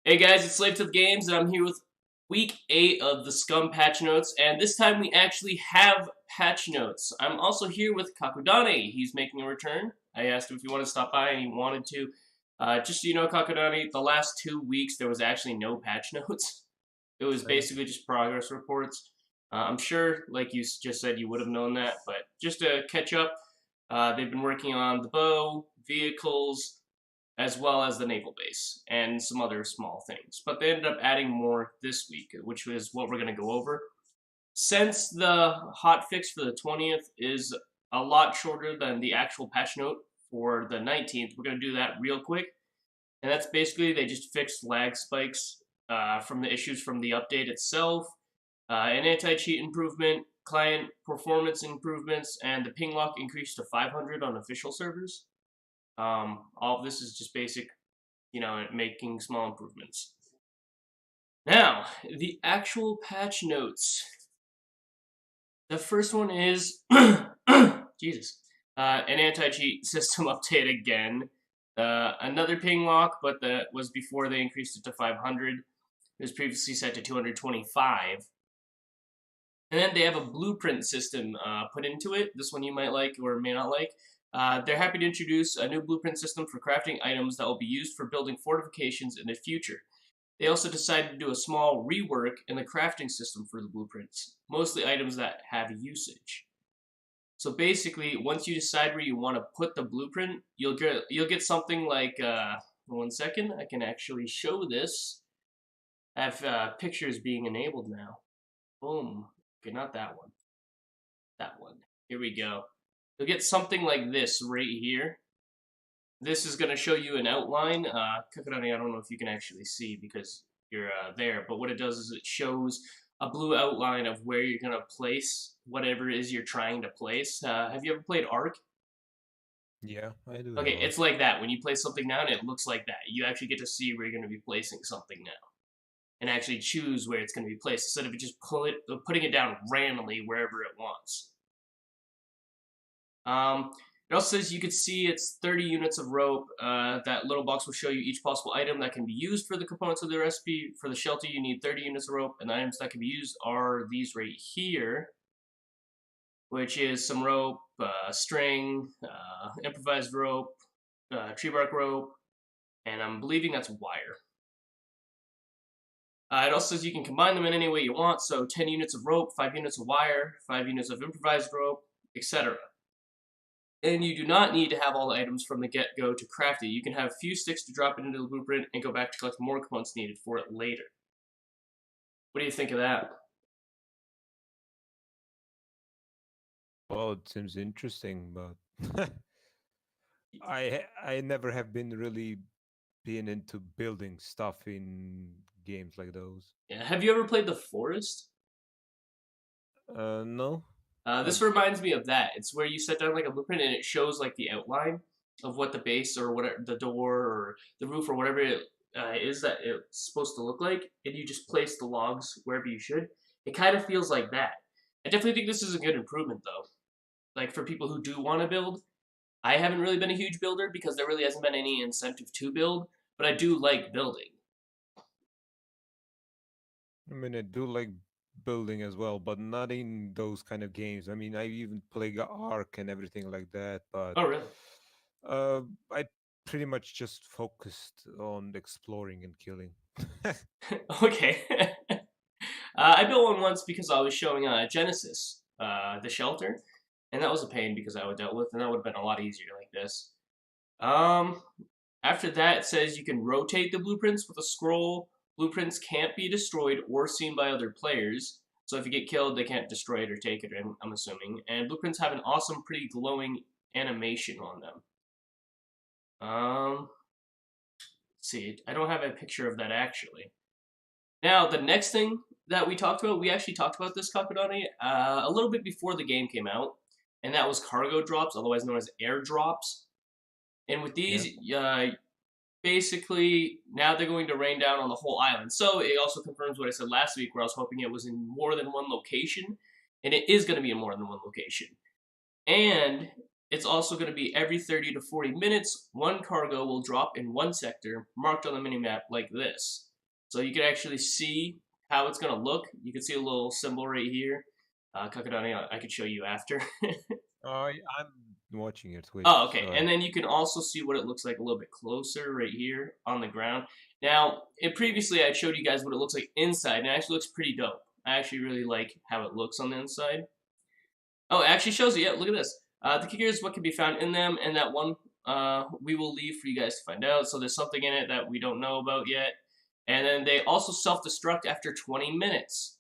Hey guys, it's SlaveToTheGames, and I'm here with week 8 of the Scum patch notes, and this time we actually have patch notes. I'm also here with Kakudane. He's making a return. I asked him if he wanted to stop by, and he wanted to. Just so you know, Kakudane, the last 2 weeks there was actually no patch notes. It was Same. basically just progress reports. I'm sure, like you just said, you would have known that, but just to catch up, they've been working on the bow, vehicles, as well as the naval base and some other small things. But they ended up adding more this week, which is what we're going to go over. Since the hotfix for the 20th is a lot shorter than the actual patch note for the 19th, we're going to do that real quick. And that's basically they just fixed lag spikes from the issues from the update itself, an anti-cheat improvement, client performance improvements, and the ping lock increased to 500 on official servers. All of this is just basic, making small improvements. Now, the actual patch notes. The first one is, Jesus, an anti-cheat system update again. Another ping lock, but that was before they increased it to 500. It was previously set to 225. And then they have a blueprint system put into it. This one you might like or may not like. They're happy to introduce a new blueprint system for crafting items that will be used for building fortifications in the future. They also decided to do a small rework in the crafting system for the blueprints, mostly items that have usage. So basically, once you decide where you want to put the blueprint, you'll get something like, 1 second, I can actually show this. I have pictures being enabled now. Boom. Okay, not that one. That one. Here we go. You'll get something like this right here. This is going to show you an outline. Kakarani, I don't know if you can actually see because you're there, but what it does is it shows a blue outline of where you're going to place whatever it is you're trying to place. Have you ever played Ark? Yeah, I do Okay, have it's art. like that. When you place something down, it looks like that. You actually get to see where you're going to be placing something now and actually choose where it's going to be placed instead of just putting it down randomly wherever it wants. It also says you can see it's 30 units of rope. That little box will show you each possible item that can be used for the components of the recipe. For the shelter, you need 30 units of rope, and the items that can be used are these right here, which is some rope, string, improvised rope, tree bark rope, and I'm believing that's wire. It also says you can combine them in any way you want, so 10 units of rope, 5 units of wire, 5 units of improvised rope, etc. And you do not need to have all the items from the get-go to craft it. You can have a few sticks to drop it into the blueprint and go back to collect more components needed for it later. What do you think of that? Well, it seems interesting, but I never have been really being into building stuff in games like those. Yeah. Have you ever played The Forest? No. Uh, This reminds me of that. It's where you set down like a blueprint and it shows like the outline of what the base or whatever the door or the roof or whatever it is that it's supposed to look like, and you just place the logs wherever you should. It kind of feels like that. I definitely think this is a good improvement though. Like for people who do want to build, I haven't really been a huge builder because there really hasn't been any incentive to build, but I do like building. I mean, I do like building as well, but not in those kind of games. I mean, I even play Ark and everything like that, but Oh, really? uh, I pretty much just focused on exploring and killing. Okay. I built one once because I was showing Genesis, the shelter, and that was a pain because I would dealt with, and that would have been a lot easier like this. Um, After that, it says you can rotate the blueprints with a scroll. Blueprints can't be destroyed or seen by other players. So if you get killed, they can't destroy it or take it, I'm assuming. And blueprints have an awesome, pretty glowing animation on them. Let's see. I don't have a picture of that actually. Now, the next thing that we talked about, we actually talked about this, Kakudani, a little bit before the game came out, and that was cargo drops, otherwise known as airdrops. And with Yeah. these, basically, now they're going to rain down on the whole island. So it also confirms what I said last week, where I was hoping it was in more than one location, and it is going to be in more than one location. And it's also going to be every 30 to 40 minutes, one cargo will drop in one sector, marked on the minimap like this. So you can actually see how it's going to look. You can see a little symbol right here. Kakadani, I could show you after. I'm watching your Twitch. Oh, okay. So And then you can also see what it looks like a little bit closer right here on the ground. Now, previously I showed you guys what it looks like inside, and it actually looks pretty dope. I actually really like how it looks on the inside. Oh, it actually shows it. Yeah, look at this. The kicker is what can be found in them, and that one we will leave for you guys to find out. So there's something in it that we don't know about yet. And then they also self-destruct after 20 minutes.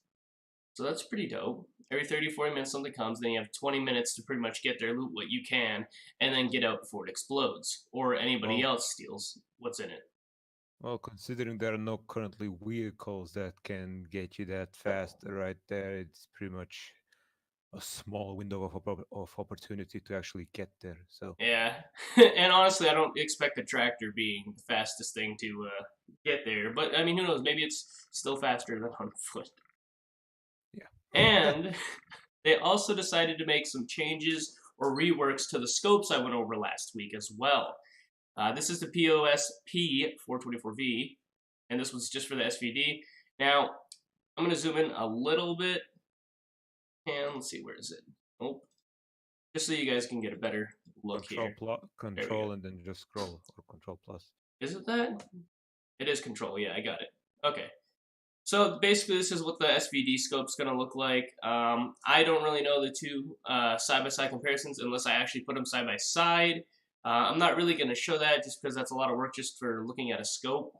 So that's pretty dope. Every 30 or 40 minutes something comes, then you have 20 minutes to pretty much get there, loot what you can, and then get out before it explodes. Or anybody else steals what's in it. well, considering there are no currently vehicles that can get you that fast right there, it's pretty much a small window of opportunity to actually get there. So yeah, and honestly, I don't expect the tractor being the fastest thing to get there. But I mean, who knows? Maybe it's still faster than on foot. Yeah. And they also decided to make some changes or reworks to the scopes I went over last week as well. This is the POS P424V, and this was just for the SVD. Now, I'm going to zoom in a little bit, and let's see, where is it? Oh, just so you guys can get a better look here. Control and then just scroll, or Control plus. Is it that? It is Control, yeah, I got it. Okay. So basically this is what the SVD scope's going to look like. I don't really know the two side-by-side comparisons unless I actually put them side by side. I'm not really going to show that just because that's a lot of work just for looking at a scope.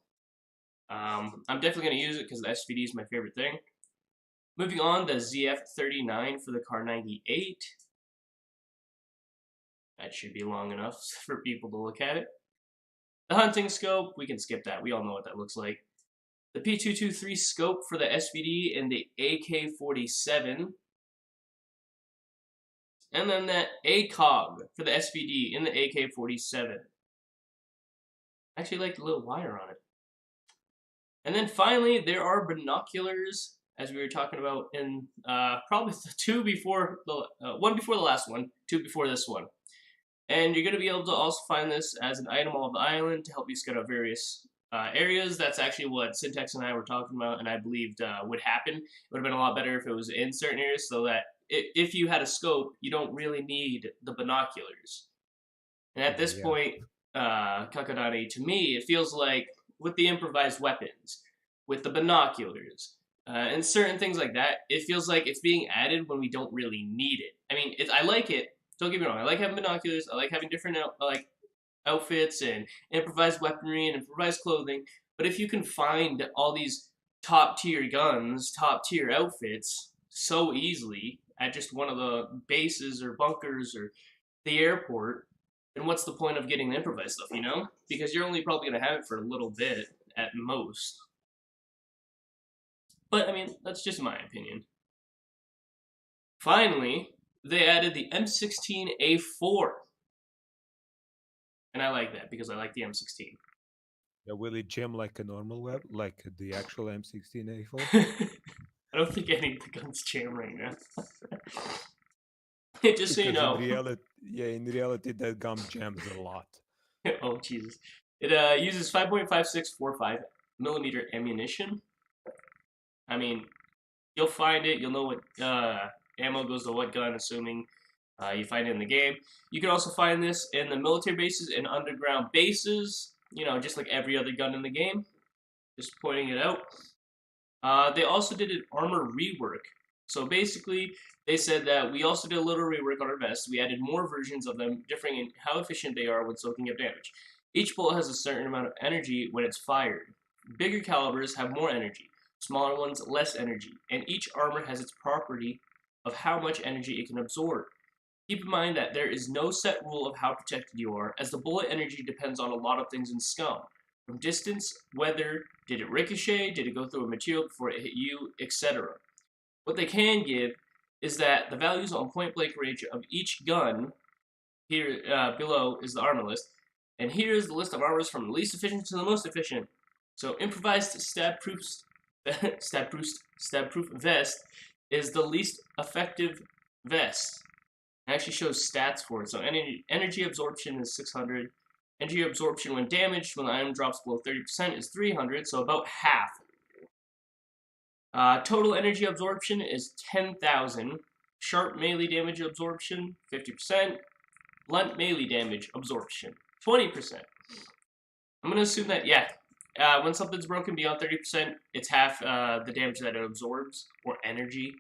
I'm definitely going to use it because the SVD is my favorite thing. Moving on, the ZF39 for the Car 98. That should be long enough for people to look at it. The hunting scope, we can skip that. We all know what that looks like. The P223 scope for the SVD and the AK-47. And then that ACOG for the SVD in the AK-47. I actually like the little wire on it. And then finally, there are binoculars, as we were talking about in probably the two before the one before the last one, two before this one. And you're going to be able to also find this as an item all of the island to help you scout out various areas. That's actually what Syntax and I were talking about, and I believed would happen. It would have been a lot better if it was in certain areas, so that if you had a scope, you don't really need the binoculars. And at this point, Kakadani, to me, it feels like with the improvised weapons, with the binoculars, and certain things like that, it feels like it's being added when we don't really need it. I mean, I like it. Don't get me wrong. I like having binoculars. I like having different outfits and improvised weaponry and improvised clothing. But if you can find all these top tier guns, top tier outfits so easily at just one of the bases or bunkers or the airport, then what's the point of getting the improvised stuff, you know? Because you're only probably going to have it for a little bit at most. But, I mean, that's just my opinion. Finally, they added the M16A4. And I like that because I like the M16. Yeah, will it jam like a normal web, like the actual M16A4? I don't think any of the guns jam right now. Just so you know. In reality, that gun jams a lot. Oh, Jesus. It uses 5.5645 millimeter ammunition. I mean, you'll find it. You'll know what ammo goes to what gun, assuming you find it in the game. You can also find this in the military bases and underground bases, you know, just like every other gun in the game. Just pointing it out. They also did an armor rework. So basically, they said that we also did a little rework on our vests. We added more versions of them, differing in how efficient they are when soaking up damage. Each bullet has a certain amount of energy when it's fired. Bigger calibers have more energy, smaller ones less energy, and each armor has its property of how much energy it can absorb. Keep in mind that there is no set rule of how protected you are, as the bullet energy depends on a lot of things in Scum. From distance, weather, did it ricochet, did it go through a material before it hit you, etc. What they can give is that the values on point blank range of each gun, here below is the armor list, and here is the list of armors from the least efficient to the most efficient. So improvised stab-proof vest is the least effective vest. It actually shows stats for it. So energy absorption is 600. Energy absorption when damaged, when the item drops below 30%, is 300, so about half. Total energy absorption is 10,000. Sharp melee damage absorption, 50%. Blunt melee damage absorption, 20%. I'm going to assume that, yeah, when something's broken beyond 30%, it's half the damage that it absorbs, or energy.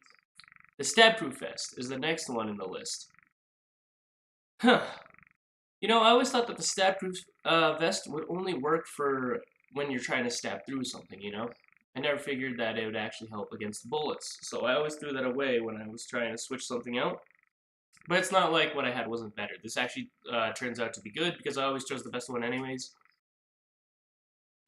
The stab-proof vest is the next one in the list. Huh. You know, I always thought that the stab-proof vest would only work for when you're trying to stab through something, you know? I never figured that it would actually help against bullets, so I always threw that away when I was trying to switch something out. But it's not like what I had wasn't better. This actually turns out to be good, because I always chose the best one anyways.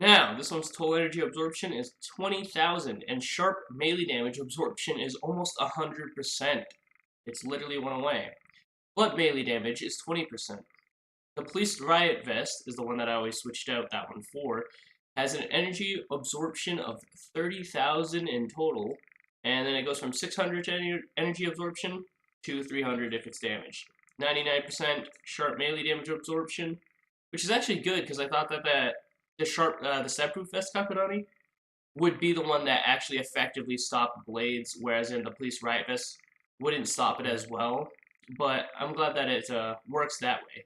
Now, this one's total energy absorption is 20,000, and sharp melee damage absorption is almost 100%. It's literally one away. Blunt melee damage is 20%. The police riot vest is the one that I always switched out that one for. Has an energy absorption of 30,000 in total, and then it goes from 600 energy absorption to 300 if it's damaged. 99% sharp melee damage absorption, which is actually good because I thought that the stab-proof vest Kakudani would be the one that actually effectively stopped blades, whereas in the police riot vest wouldn't stop it as well. But I'm glad that it works that way.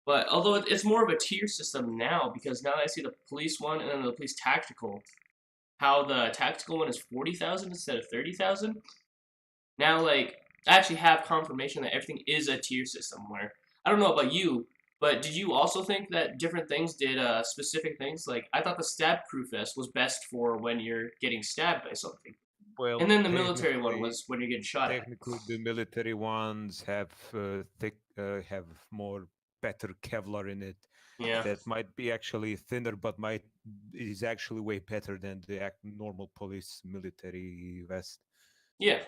But although it's more of a tier system now, because now that I see the police one and then the police tactical, how the tactical one is 40,000 instead of 30,000. Now, like, I actually have confirmation that everything is a tier system. Where I don't know about you, but did you also think that different things did specific things? Like, I thought the stab-proof vest was best for when you're getting stabbed by something. Well, And then the military one was when you're getting shot at. Technically, the military ones have have more better Kevlar in it. Yeah. That might be actually thinner, but is actually way better than the normal police military vest. Yeah.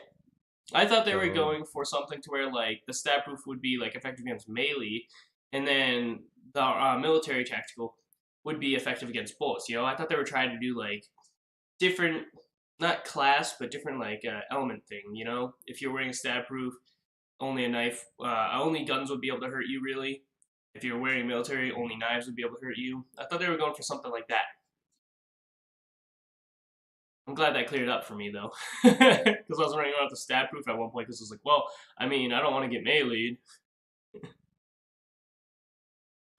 I thought they were going for something to where, like, the stab-proof would be, like, effective against melee, and then the military tactical would be effective against bullets, you know? I thought they were trying to do, like, different, not class, but different, like, element thing, you know? If you're wearing a stab-proof, only a knife, only guns would be able to hurt you, really. If you're wearing military, only knives would be able to hurt you. I thought they were going for something like that. I'm glad that cleared up for me, though. Because I was running around with the stab-proof at one point, because I was like, well, I mean, I don't want to get meleeed.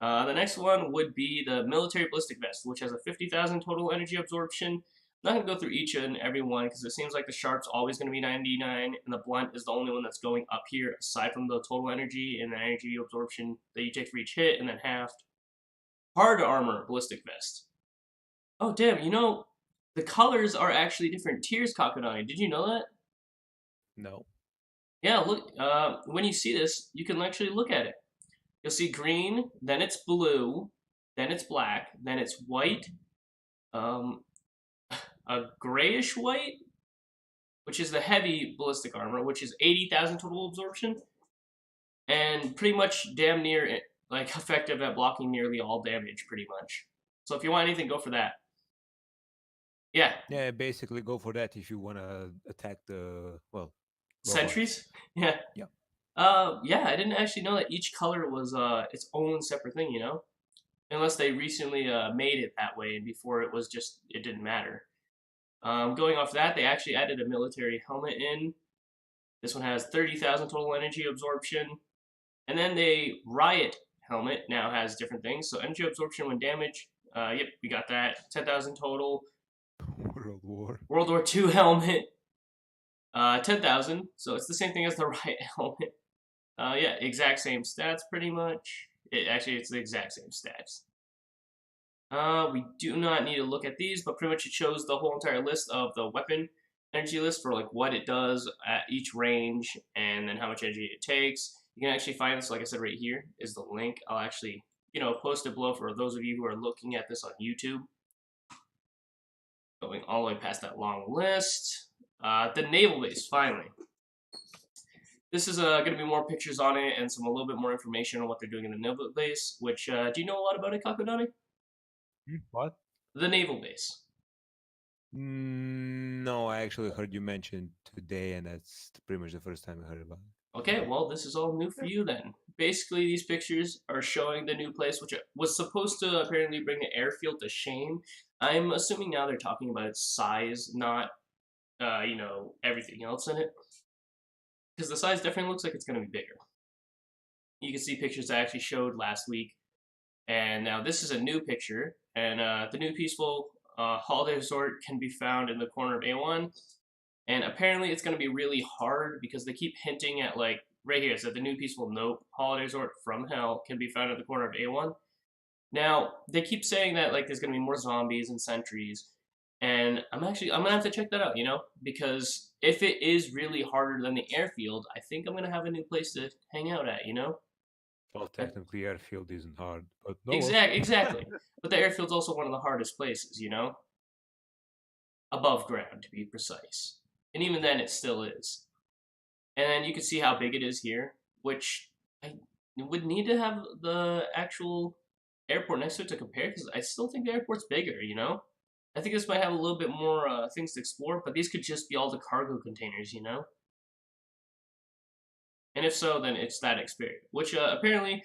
The next one would be the military ballistic vest, which has a 50,000 total energy absorption. I'm not going to go through each and every one, because it seems like the sharp's always going to be 99, and the blunt is the only one that's going up here, aside from the total energy and the energy absorption that you take for each hit, and then halved. Hard armor ballistic vest. Oh, damn, you know, the colors are actually different tiers, Kakudani. Did you know that? No. Yeah, look, when you see this, you can actually look at it. You'll see green, then it's blue, then it's black, then it's white, a grayish white, which is the heavy ballistic armor, which is 80,000 total absorption, and pretty much damn near, like, effective at blocking nearly all damage, pretty much. So if you want anything, go for that. Yeah. Yeah, basically go for that if you want to attack the, well, sentries? Yeah. Yeah. Yeah, I didn't actually know that each color was its own separate thing, you know? Unless they recently made it that way, and before it was just, it didn't matter. Going off that, they actually added a military helmet in. This one has 30,000 total energy absorption. And then the riot helmet now has different things. So energy absorption when damaged. Yep, we got that. 10,000 total. World War II helmet. 10,000. So it's the same thing as the riot helmet. Yeah, exact same stats pretty much. It's the exact same stats. We do not need to look at these, but pretty much it shows the whole entire list of the weapon energy list for like what it does at each range and then how much energy it takes. You can actually find this, like I said, right here is the link. I'll actually, post it below for those of you who are looking at this on YouTube. Going all the way past that long list. The naval base, finally. This is going to be more pictures on it and a little bit more information on what they're doing in the naval base, which, do you know a lot about it, Kakudani? What? The naval base. No, I actually heard you mention today, and that's pretty much the first time I heard about it. Okay, well, this is all new for you then. Basically, these pictures are showing the new place, which was supposed to apparently bring the airfield to shame. I'm assuming now they're talking about its size, not you know, everything else in it. Because the size definitely looks like it's going to be bigger. You can see pictures I actually showed last week. And now this is a new picture. And the new peaceful holiday resort can be found in the corner of A1. And apparently it's going to be really hard because they keep hinting at, like, right here, it said the new peaceful nope holiday resort from hell can be found at the corner of A1. Now, they keep saying that, like, there's going to be more zombies and sentries. And I'm going to have to check that out, you know? Because if it is really harder than the airfield, I think I'm going to have a new place to hang out at, you know? Well, technically, airfield isn't hard, but no. Exactly. But the airfield's also one of the hardest places, you know? Above ground, to be precise. And even then, it still is. And then you can see how big it is here, which I would need to have the actual airport next to it to compare, because I still think the airport's bigger, you know? I think this might have a little bit more things to explore, but these could just be all the cargo containers, you know? And if so, then it's that experience, which apparently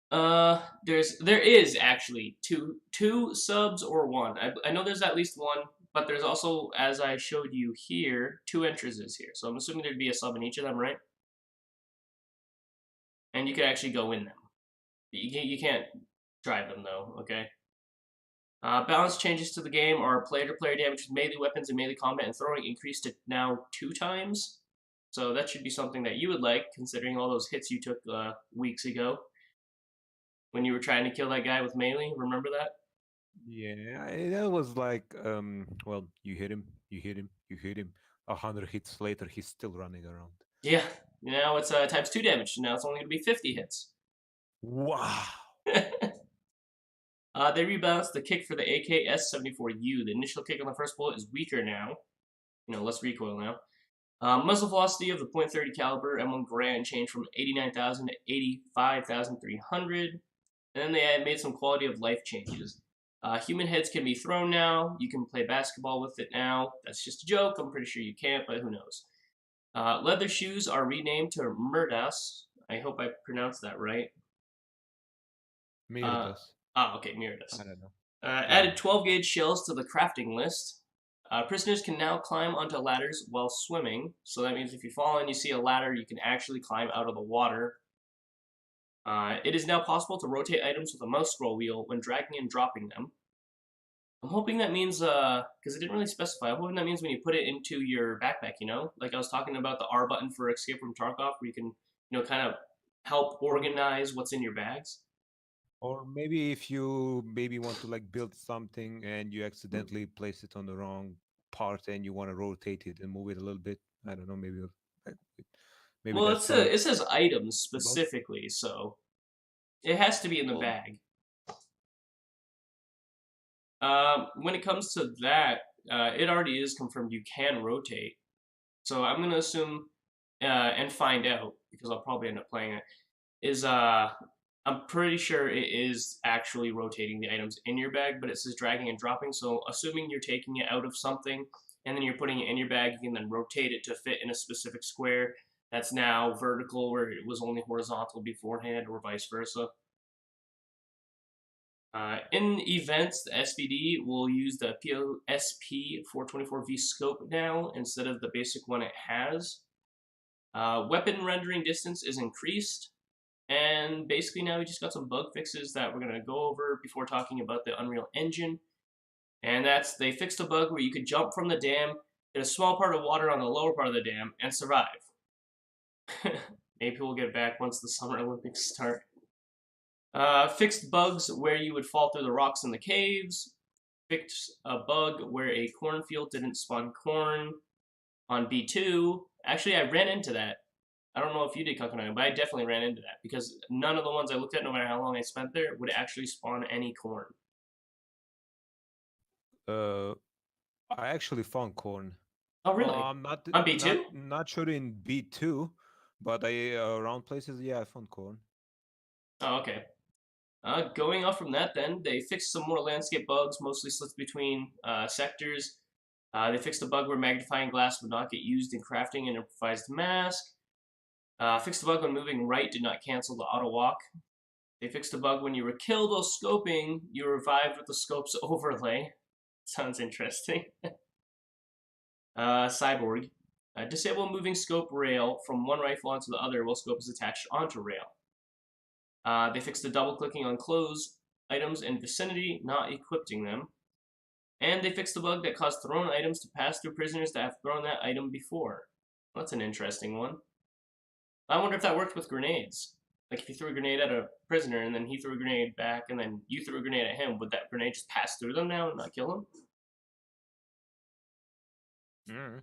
there is actually two subs or one. I know there's at least one, but there's also, as I showed you here, 2 entrances here. So I'm assuming there'd be a sub in each of them, right? And you can actually go in them. You can't drive them though, okay? Balance changes to the game are player-to-player damage with melee weapons and melee combat and throwing increased to now 2 times. So that should be something that you would like, considering all those hits you took weeks ago when you were trying to kill that guy with melee. Remember that? Yeah, that was like, well, you hit him, you hit him, you hit him. 100 hits later, he's still running around. Yeah. Now it's times 2 damage. Now it's only going to be 50 hits. Wow. They rebalanced the kick for the AK-S74U. The initial kick on the first bullet is weaker now. You know, less recoil now. Muzzle velocity of the .30 caliber M1 Garand changed from 89,000 to 85,300. And then they made some quality of life changes. Human heads can be thrown now. You can play basketball with it now. That's just a joke. I'm pretty sure you can't, but who knows. Leather shoes are renamed to Murdas. I hope I pronounced that right. Miridas. Okay, Miridas. I don't know. Added 12 gauge shells to the crafting list. Prisoners can now climb onto ladders while swimming. So that means if you fall and you see a ladder, you can actually climb out of the water. It is now possible to rotate items with a mouse scroll wheel when dragging and dropping them. I'm hoping that means, because it didn't really specify, I'm hoping that means when you put it into your backpack, you know? Like I was talking about the R button for Escape from Tarkov, where you can, you know, kind of help organize what's in your bags. Or maybe if you maybe want to like build something and you accidentally place it on the wrong part and you want to rotate it and move it a little bit. I don't know, maybe Well, that's it says items specifically, so it has to be in the bag. When it comes to that, it already is confirmed you can rotate. So I'm gonna assume and find out, because I'll probably end up playing it, is I'm pretty sure it is actually rotating the items in your bag, but it says dragging and dropping. So assuming you're taking it out of something and then you're putting it in your bag, you can then rotate it to fit in a specific square that's now vertical where it was only horizontal beforehand, or vice versa. In events, the SVD will use the POSP424V scope now instead of the basic one it has. Weapon rendering distance is increased. And basically now we just got some bug fixes that we're going to go over before talking about the Unreal Engine. And that's, they fixed a bug where you could jump from the dam, hit a small part of water on the lower part of the dam, and survive. Maybe we'll get back once the Summer Olympics start. Fixed bugs where you would fall through the rocks in the caves. Fixed a bug where a cornfield didn't spawn corn on B2. Actually, I ran into that. I don't know if you did, Kakanai, but I definitely ran into that because none of the ones I looked at, no matter how long I spent there, would actually spawn any corn. I actually found corn. Oh, really? I'm not on B2? Not sure in B2, but around places, yeah, I found corn. Oh, okay. Going off from that, then they fixed some more landscape bugs, mostly slits between sectors. They fixed a bug where magnifying glass would not get used in crafting an improvised mask. Fixed a bug when moving right did not cancel the auto walk. They fixed a bug when you were killed while scoping, you revived with the scope's overlay. Sounds interesting. Cyborg. Disable moving scope rail from one rifle onto the other while scope is attached onto rail. They fixed the double clicking on close items in vicinity, not equipping them. And they fixed the bug that caused thrown items to pass through prisoners that have thrown that item before. That's an interesting one. I wonder if that worked with grenades. Like if you threw a grenade at a prisoner and then he threw a grenade back and then you threw a grenade at him, would that grenade just pass through them now and not kill Mm.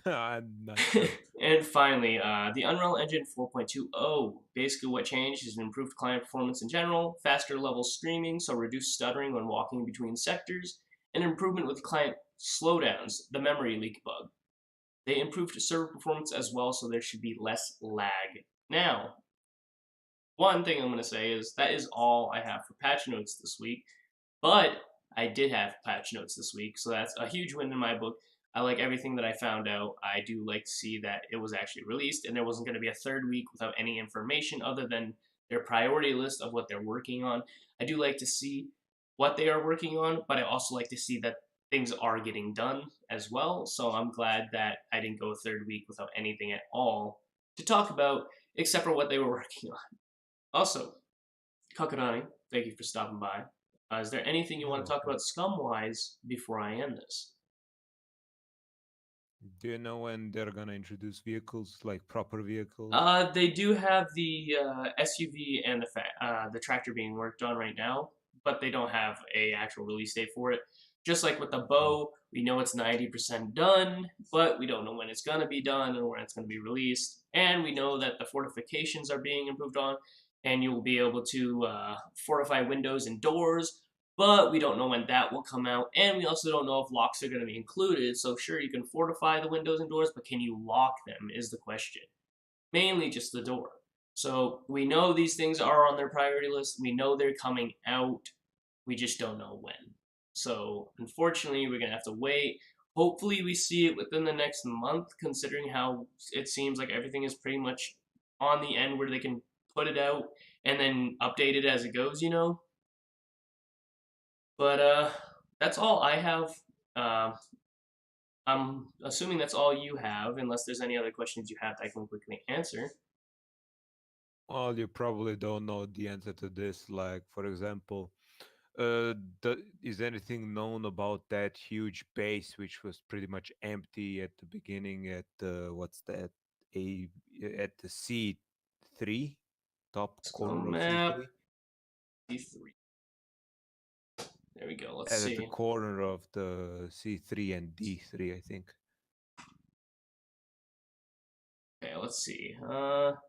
I'm not him? sure. And finally, the Unreal Engine 4.20. Basically what changed is an improved client performance in general, faster level streaming, so reduced stuttering when walking between sectors, and improvement with client slowdowns, the memory leak bug. They improved server performance as well, so there should be less lag. Now, one thing I'm going to say is that is all I have for patch notes this week, but I did have patch notes this week, so that's a huge win in my book. I like everything that I found out. I do like to see that it was actually released, and there wasn't going to be a third week without any information other than their priority list of what they're working on. I do like to see what they are working on, but I also like to see that things are getting done as well, so I'm glad that I didn't go a third week without anything at all to talk about, except for what they were working on. Also, Kakarani, thank you for stopping by. Is there anything you You're want to talk welcome. about Scum-wise before I end this? Do you know when they're gonna introduce vehicles, like proper vehicles? They do have the SUV and the tractor being worked on right now, but they don't have a actual release date for it. Just like with the Oh. bow, we know it's 90% done, but we don't know when it's gonna be done or when it's gonna be released. And we know that the fortifications are being improved on, and you'll be able to fortify windows and doors, but we don't know when that will come out, and we also don't know if locks are going to be included. So sure, you can fortify the windows and doors, but can you lock them is the question. Mainly just the door. So we know these things are on their priority list. We know they're coming out. We just don't know when. So unfortunately, we're going to have to wait. Hopefully we see it within the next month, considering how it seems like everything is pretty much on the end where they can put it out and then update it as it goes, you know? But that's all I have. Uh, I'm assuming that's all you have, unless there's any other questions you have that I can quickly answer. Well, you probably don't know the answer to this. Like, for example, is anything known about that huge base which was pretty much empty at the beginning at what's that? A at the C3, top Scum corner of map C3? C3. There we go. Let's At the see. corner of the C3 and D3, I think. Okay, let's see. Corner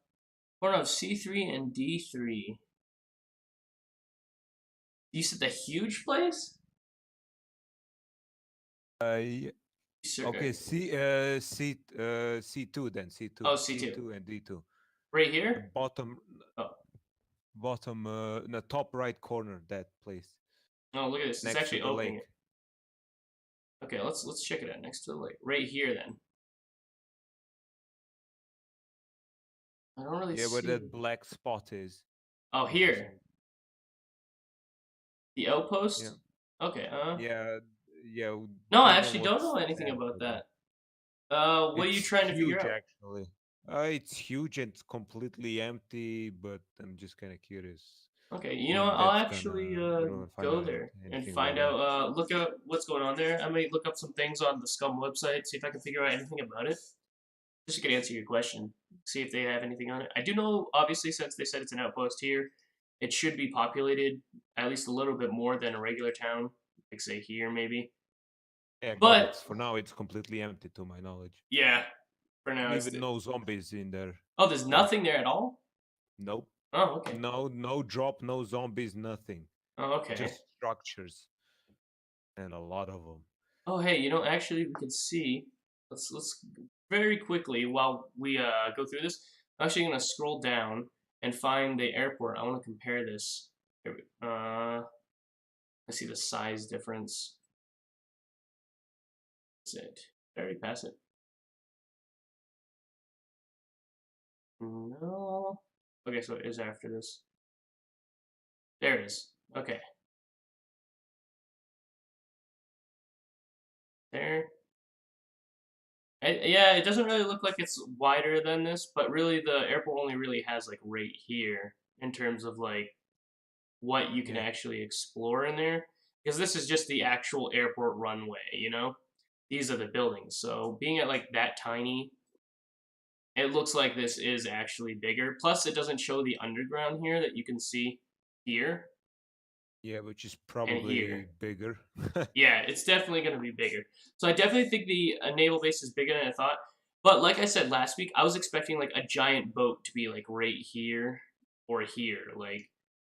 of C3 and D3. You said the huge place? Yeah, Circa. okay, C2 then, C2. Oh, C2. C2 and D2. Right The here? bottom, Oh, in the top right corner, that place, no, look at this. It's next to actually the opening lake. it. Okay, let's check it out next to the lake. Right here then. I don't really Yeah, where see. that black spot is. Oh, You just, here. The yeah, outpost? Okay, yeah, yeah. no, I Don't know actually don't what's know anything that, about but that. What are you it's trying to figure huge out? actually. It's huge and it's completely empty, but I'm just kind of curious Okay, you know when what? I'll that's actually gonna find go out there and anything about find that. out. Look up what's going on there. I may look up some things on the Scum website, see if I can figure out anything about it. Just to answer your question, see if they have anything on it. I do know, obviously, since they said it's an outpost here, it should be populated at least a little bit more than a regular town, like say here maybe. Yeah, but But it's for now it's completely empty to my knowledge. yeah, for now it's Even the. no zombies in there. Oh, there's So nothing there at all. nope. Oh, okay. No drop, no zombies, nothing. Oh, okay. Just structures and a lot of them. Oh, hey, you know, actually, we can see. Let's very quickly while we go through this. I'm actually gonna scroll down and find the airport. I want to compare this. Here I see the size difference. That's it. Did I already pass it? No. Okay, so it is after this. There it is. Okay. There. Yeah, it doesn't really look like it's wider than this, but really the airport only really has like right here in terms of like what you can Yeah. actually explore in there. Because this is just the actual airport runway, you know? These are the buildings. So being at like that tiny, it looks like this is actually bigger. Plus, it doesn't show the underground here that you can see here Yeah, which is and probably here. bigger. Yeah, it's definitely going to be bigger. So I definitely think the naval base is bigger than I thought. But like I said last week, I was expecting like a giant boat to be like right here or here. Like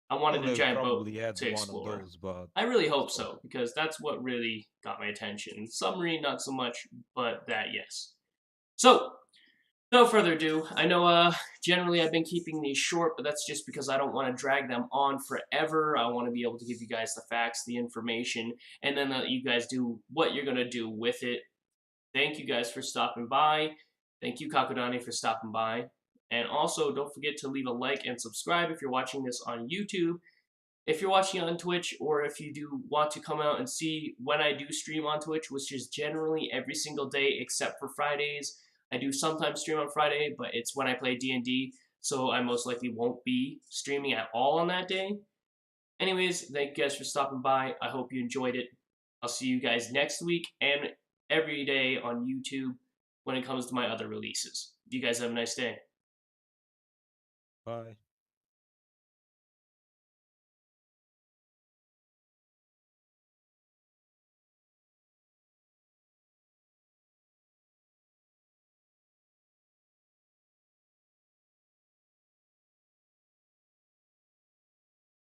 I Oh, wanted a they would giant boat probably add to one of explore. those, but I really hope still. so because that's what really got my attention. Submarine, not so much, but that yes. So no further ado, I know generally I've been keeping these short, but that's just because I don't want to drag them on forever. I want to be able to give you guys the facts, the information, and then let you guys do what you're going to do with it. Thank you guys for stopping by. Thank you, Kakudani, for stopping by. And also, don't forget to leave a like and subscribe if you're watching this on YouTube. If you're watching on Twitch, or if you do want to come out and see when I do stream on Twitch, which is generally every single day except for Fridays. I do sometimes stream on Friday, but it's when I play D&D, so I most likely won't be streaming at all on that day. Anyways, thank you guys for stopping by. I hope you enjoyed it. I'll see you guys next week and every day on YouTube when it comes to my other releases. You guys have a nice day. Bye.